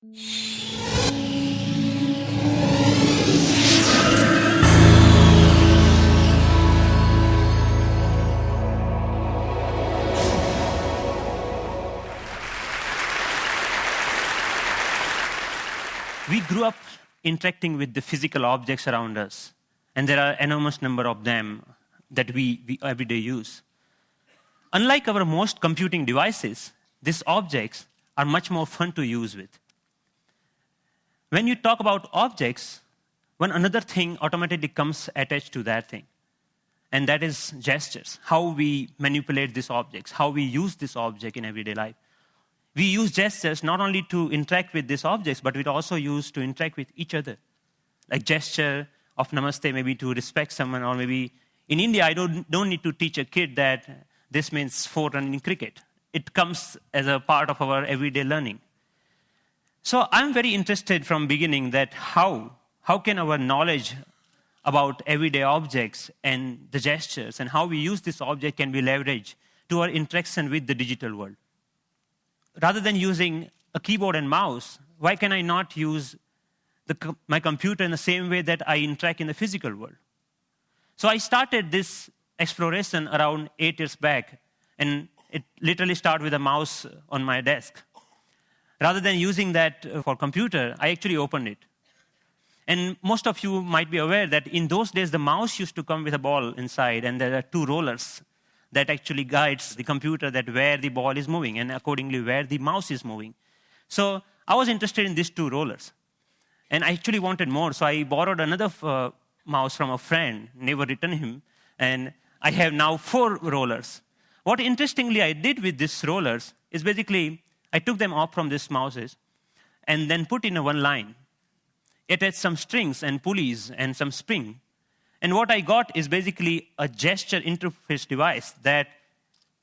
We grew up interacting with the physical objects around us, and there are enormous number of them that we every day use. Unlike our most computing devices, these objects are much more fun to use with. When you talk about objects, one another thing automatically comes attached to that thing, and that is gestures, how we manipulate these objects, how we use this object in everyday life. We use gestures not only to interact with these objects, but we also use to interact with each other. Like gesture of namaste, maybe to respect someone, or maybe in India, I don't need to teach a kid that this means 4 run in cricket. It comes as a part of our everyday learning. So I'm very interested from beginning that how can our knowledge about everyday objects and the gestures and how we use this object can be leveraged to our interaction with the digital world. Rather than using a keyboard and mouse, why can I not use my computer in the same way that I interact in the physical world? So I started this exploration around 8 years back, and it literally started with a mouse on my desk. Rather than using that for computer, I actually opened it. And most of you might be aware that in those days, the mouse used to come with a ball inside, and there are 2 rollers that actually guides the computer that where the ball is moving and accordingly where the mouse is moving. So I was interested in these 2 rollers. And I actually wanted more, so I borrowed another mouse from a friend, never returned him, and I have now 4 rollers. What interestingly I did with these rollers is basically I took them off from these mouses and then put in a one line. It had some strings and pulleys and some spring. And what I got is basically a gesture interface device that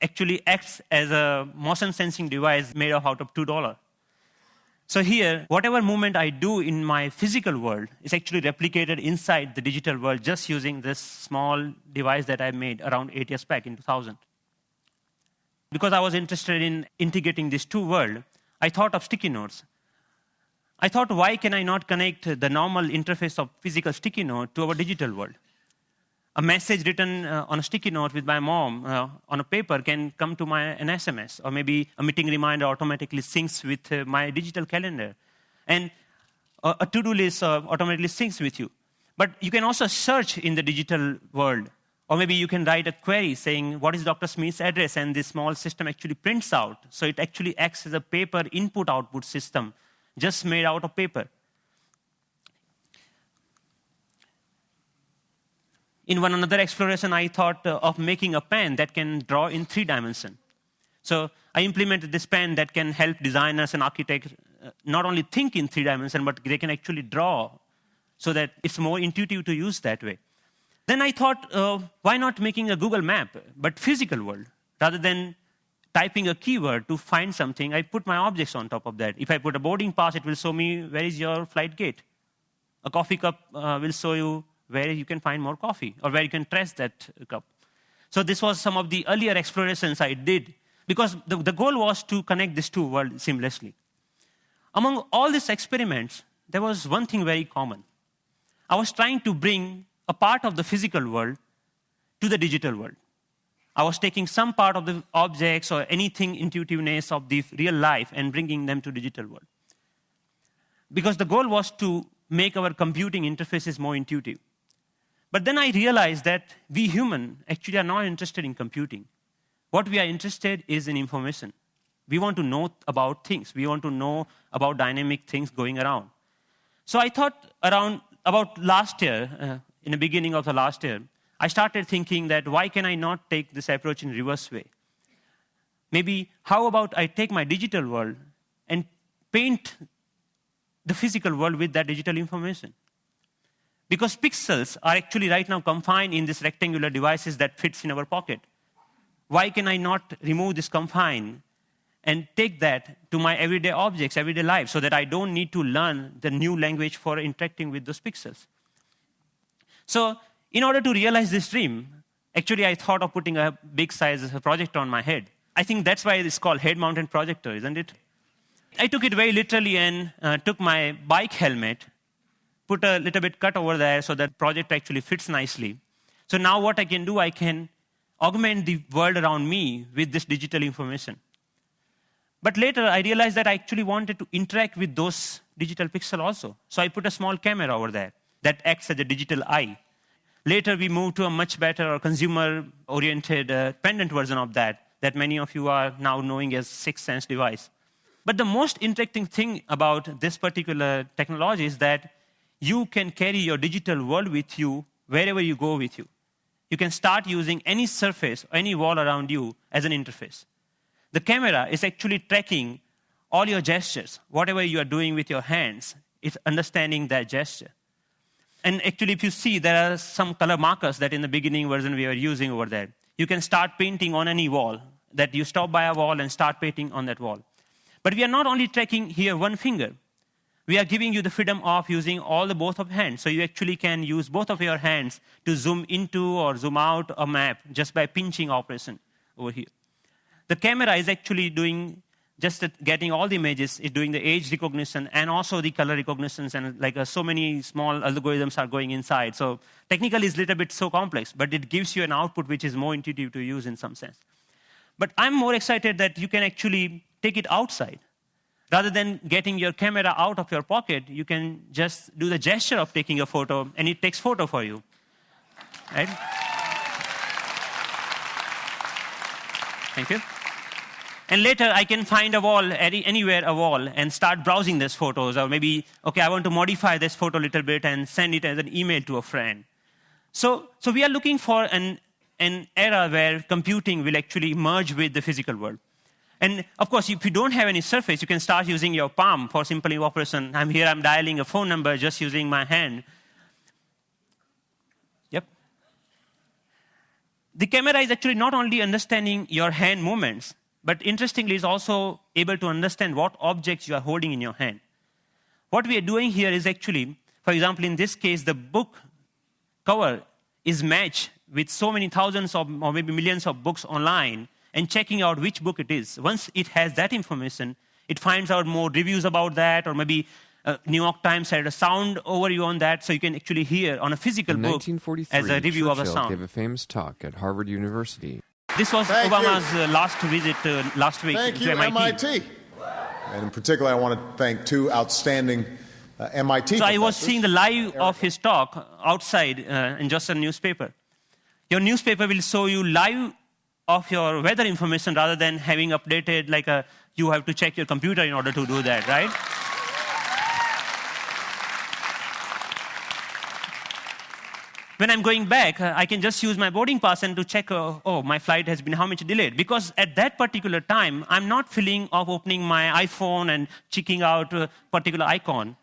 actually acts as a motion sensing device made out of $2. So here, whatever movement I do in my physical world is actually replicated inside the digital world just using this small device that I made around 8 years back in 2000. Because I was interested in integrating these 2 worlds, I thought of sticky notes. I thought, why can I not connect the normal interface of physical sticky note to our digital world? A message written on a sticky note with my mom on a paper can come to an SMS, or maybe a meeting reminder automatically syncs with my digital calendar. And a to-do list automatically syncs with you. But you can also search in the digital world, or maybe you can write a query saying, what is Dr. Smith's address? And this small system actually prints out. So it actually acts as a paper input-output system, just made out of paper. In one another exploration, I thought of making a pen that can draw in 3 dimensions. So I implemented this pen that can help designers and architects not only think in 3 dimensions, but they can actually draw so that it's more intuitive to use that way. Then I thought, why not making a Google map, but physical world? Rather than typing a keyword to find something, I put my objects on top of that. If I put a boarding pass, it will show me where is your flight gate. A coffee cup will show you where you can find more coffee, or where you can trace that cup. So this was some of the earlier explorations I did, because the goal was to connect these 2 worlds seamlessly. Among all these experiments, there was one thing very common. I was trying to bring a part of the physical world to the digital world. I was taking some part of the objects or anything intuitiveness of the real life and bringing them to digital world. Because the goal was to make our computing interfaces more intuitive. But then I realized that we humans actually are not interested in computing. What we are interested is in information. We want to know about things. We want to know about dynamic things going around. So I thought about last year, in the beginning of the last year, I started thinking that why can I not take this approach in reverse way? Maybe how about I take my digital world and paint the physical world with that digital information? Because pixels are actually right now confined in these rectangular devices that fits in our pocket. Why can I not remove this confine and take that to my everyday objects, everyday life, so that I don't need to learn the new language for interacting with those pixels? So in order to realize this dream, actually I thought of putting a big size projector on my head. I think that's why it's called head-mounted projector, isn't it? I took it very literally and took my bike helmet, put a little bit cut over there so that project actually fits nicely. So now what I can do, I can augment the world around me with this digital information. But later, I realized that I actually wanted to interact with those digital pixels also. So I put a small camera over there that acts as a digital eye. Later, we moved to a much better or consumer-oriented pendant version of that many of you are now knowing as Sixth Sense device. But the most interesting thing about this particular technology is that you can carry your digital world with you wherever you go with you. You can start using any surface, any wall around you as an interface. The camera is actually tracking all your gestures. Whatever you are doing with your hands, it's understanding that gesture. And actually, if you see, there are some color markers that in the beginning version we were using over there. You can start painting on any wall, that you stop by a wall and start painting on that wall. But we are not only tracking here one finger. We are giving you the freedom of using both of hands. So you actually can use both of your hands to zoom into or zoom out a map just by pinching operation over here. The camera is actually doing getting all the images, it's doing the age recognition and also the color recognitions, and so many small algorithms are going inside. So technically it's a little bit so complex, but it gives you an output which is more intuitive to use in some sense. But I'm more excited that you can actually take it outside. Rather than getting your camera out of your pocket, you can just do the gesture of taking a photo, and it takes photo for you. Right? Thank you. And later, I can find a wall, anywhere a wall, and start browsing these photos. Or maybe, okay, I want to modify this photo a little bit and send it as an email to a friend. So we are looking for an era where computing will actually merge with the physical world. And of course, if you don't have any surface, you can start using your palm for simple operation. I'm dialing a phone number just using my hand. Yep. The camera is actually not only understanding your hand movements, but interestingly, is also able to understand what objects you are holding in your hand. What we are doing here is actually, for example, in this case, the book cover is matched with so many thousands or maybe millions of books online, and checking out which book it is. Once it has that information, it finds out more reviews about that, or maybe New York Times had a sound overview on that, so you can actually hear on a physical book as a review of a sound. Gave a famous talk at Harvard University. This was Obama's last visit last week to MIT. And in particular, I want to thank two outstanding MIT So professors. I was seeing the live of his talk outside in just a newspaper. Your newspaper will show you live of your weather information rather than having updated you have to check your computer in order to do that, right? When I'm going back, I can just use my boarding pass and to check, my flight has been how much delayed. Because at that particular time, I'm not feeling of opening my iPhone and checking out a particular icon.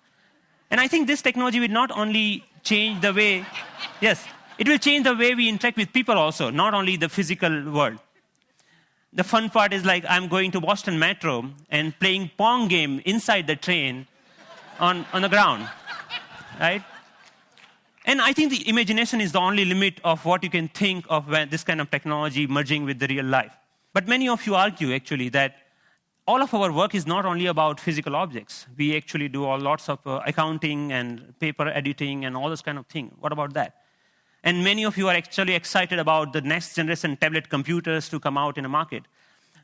And I think this technology will not only change the way, it will change the way we interact with people also, not only the physical world. The fun part is I'm going to Boston Metro and playing Pong game inside the train on the ground, right? And I think the imagination is the only limit of what you can think of when this kind of technology merging with the real life. But many of you argue, actually, that all of our work is not only about physical objects. We actually do lots of accounting and paper editing and all this kind of thing. What about that? And many of you are actually excited about the next generation tablet computers to come out in the market.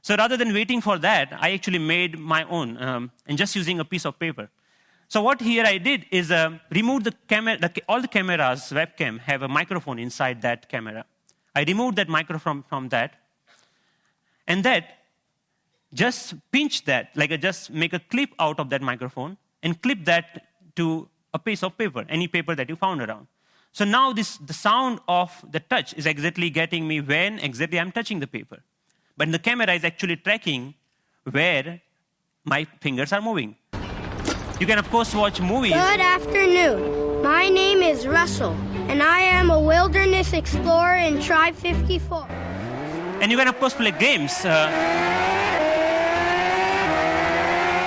So rather than waiting for that, I actually made my own and just using a piece of paper. So what here I did is remove the camera. All the cameras, webcam, have a microphone inside that camera. I removed that microphone from that. And that, just pinch that, just make a clip out of that microphone and clip that to a piece of paper, any paper that you found around. So now the sound of the touch is exactly getting me when exactly I'm touching the paper. But the camera is actually tracking where my fingers are moving. You can, of course, watch movies. Good afternoon. My name is Russell, and I am a wilderness explorer in Tribe 54. And you can, of course, play games.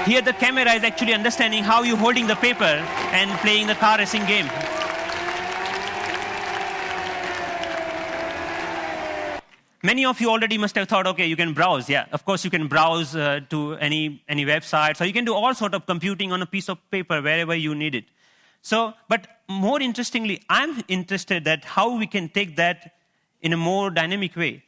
Here, the camera is actually understanding how you're holding the paper and playing the car racing game. Many of you already must have thought, okay, you can browse. Yeah, of course you can browse to any website. So you can do all sort of computing on a piece of paper wherever you need it. So, but more interestingly, I'm interested that how we can take that in a more dynamic way.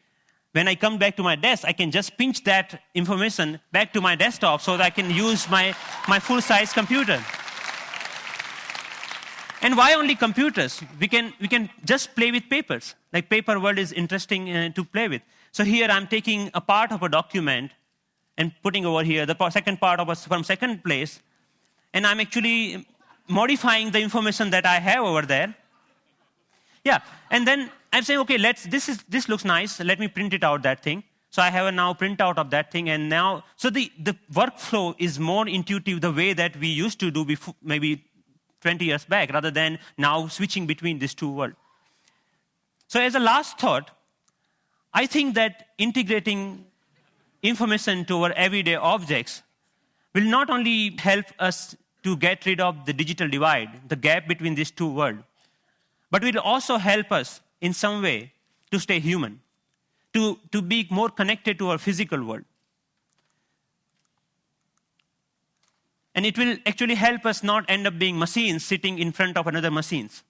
When I come back to my desk, I can just pinch that information back to my desktop so that I can use my full-size computer. And why only computers? We can just play with papers. Like paper world is interesting to play with. So here I'm taking a part of a document and putting over here the second part of from second place, and I'm actually modifying the information that I have over there. Yeah, and then I'm saying, okay, this looks nice. Let me print it out, that thing. So I have a now printout of that thing, and now, so the workflow is more intuitive the way that we used to do before, maybe 20 years back, rather than now switching between these two worlds. So as a last thought, I think that integrating information to our everyday objects will not only help us to get rid of the digital divide, the gap between these two worlds, but will also help us in some way to stay human, to be more connected to our physical world. And it will actually help us not end up being machines sitting in front of another machines.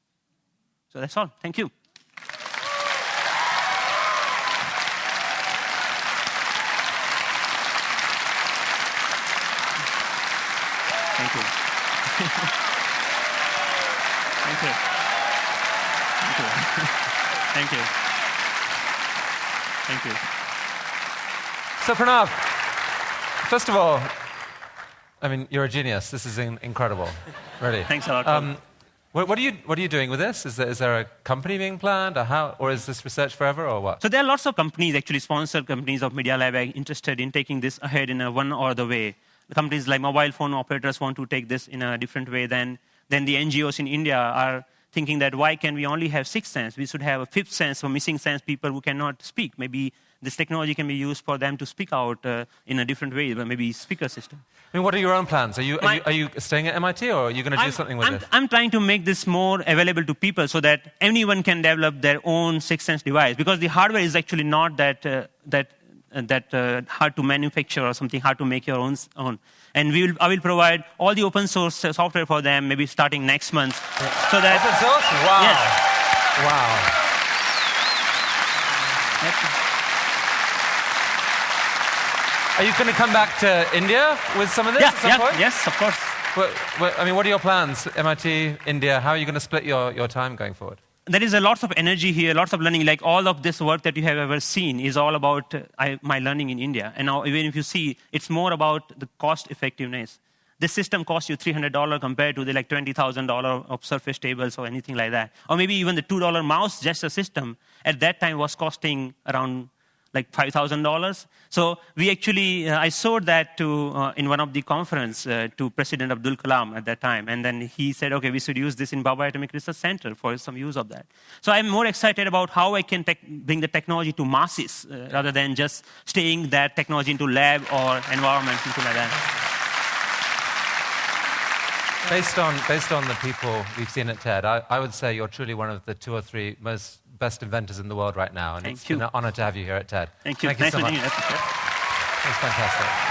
So that's all. Thank you. Thank you. Thank you. Thank you. Thank you. Thank you. So Pranav, first of all, I mean, you're a genius. This is incredible, really. Thanks a lot. What are you doing with this? Is there a company being planned, or is this research forever, or what? So there are lots of companies, actually sponsored companies of Media Lab, interested in taking this ahead in one or the way. The companies like mobile phone operators want to take this in a different way than the NGOs in India are thinking that why can we only have sixth sense? We should have a fifth sense for missing sense people who cannot speak. Maybe this technology can be used for them to speak out in a different way, maybe speaker system. I mean, what are your own plans? Are you staying at MIT, or are you going to do something with this? I'm trying to make this more available to people so that anyone can develop their own sixth sense device, because the hardware is actually not that hard to manufacture or something, hard to make your own. And I will provide all the open source software for them, maybe starting next month. So that open source? Wow. Yes. Wow. Are you going to come back to India with some of this at some point? Yes, of course. I mean, what are your plans? MIT, India, how are you going to split your time going forward? There is a lot of energy here, lots of learning. Like all of this work that you have ever seen is all about my learning in India. And now, even if you see, it's more about the cost effectiveness. This system costs you $300 compared to the like $20,000 of Surface tables or anything like that. Or maybe even the $2 mouse gesture system at that time was costing around like $5,000. So we actually, I showed that to in one of the conference to President Abdul Kalam at that time. And then he said, okay, we should use this in Bhabha Atomic Research Center for some use of that. So I'm more excited about how I can bring the technology to masses rather than just staying that technology into lab or environment, something like that. Based on the people we've seen at TED, I would say you're truly one of the 2 or 3 best inventors in the world right now. And it's been an honor to have you here at TED. Thank you. Thank you so much. Nice to meet you. That's fantastic.